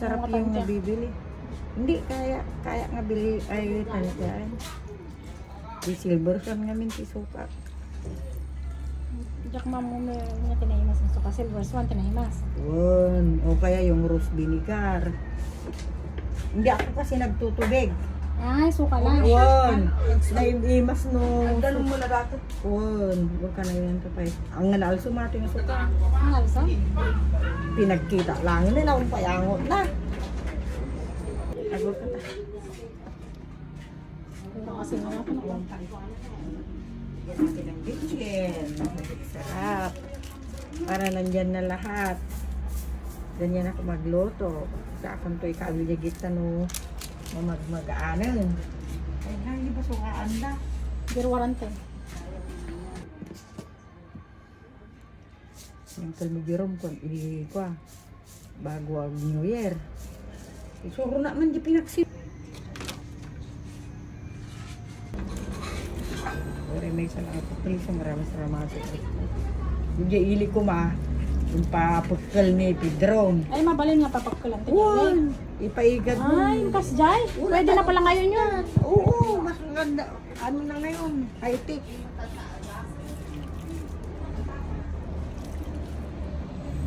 Masarap yung nabibili. Hindi, kaya nga bili ay talaga. Di silver son nga minti suka. Jak mamu nga tinahimas ng suka. Silver swan tinahimas. Yun. O kaya yung rose vinegar. Hindi ako kasi nagtutubig. Ay, suka lang. Yun. Naimas no. Ganun mo na dati. Yun. Huwag ka na yun kapay. Ang nalso mati ng suka. Ang alsa? Pinagkita lang. Hindi na akong payangot na. Agor ka ta. Kasi nga ako nakuha. Yan natin ang bitchin. Sarap. Para nandyan na lahat. Ganyan ako magluto. Sa akong to'y kawiligit na no. Mag-aanan. Ay, hindi ba sukaan na? Birwarante. Yung kalmigirom ko, ili ko bago ang New Year. Isuro na man di pinaksit. Ore may sana ako pili sa marami sa hindi ili ko ma yung papakal ni Pedron. Ay, mabalin nga papagkulan. Uwan! Ipaigad mo. Ay, kasjay. Pwede na pala ngayon yun. Oo, mas maganda. Ano na ngayon? High-tech.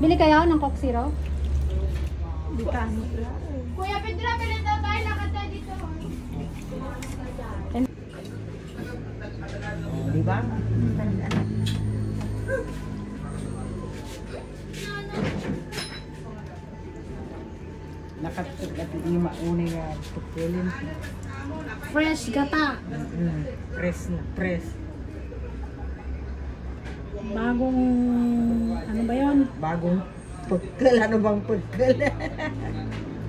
Bili kayo ng Coke Zero? Di ka ano pala. Kuya Pedro, pwede daw tayo lakad tayo dito. Di ba? Nakatut at yung mauna nga tukulin. Fresh gata. Press na, press. Bagong, ano ba yun? Bagong pagkal. Ano bang pagkal?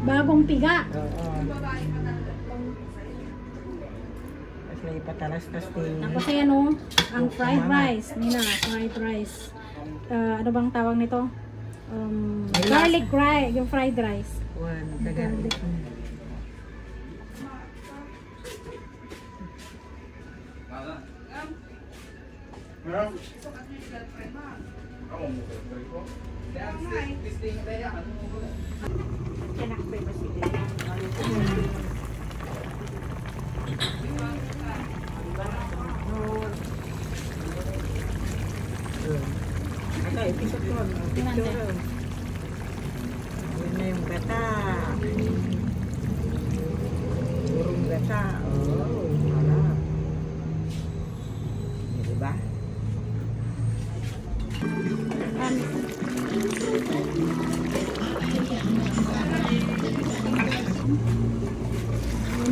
Bagong piga. Oo. Kasi ipatalas-tas din. Tapos ayan o, ang fried rice nila. Fried rice. Ano bang tawag nito? Garlic rice. Yung fried rice. One, garlic. Ito, episode ko. Picture. Yun na yung gata. Purong gata. Oh, harap. Diba?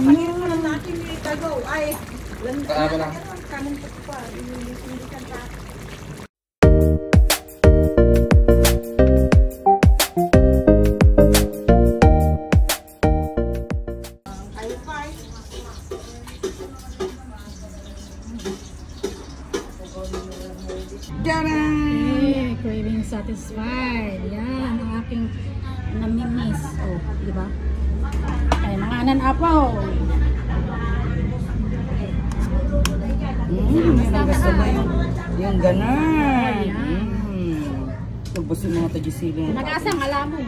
Pahirap lang natin yung itagaw. Ay, lang. Kanin pa. Hindi ka pa. Hey, craving satisfied. Yan, ang aking namimiss. Oh, di ba? Ay, mga anan-apaw. Gusto mo yung ganon. Ayan. Nagbusin mga tagisili. Nag-asang alamon.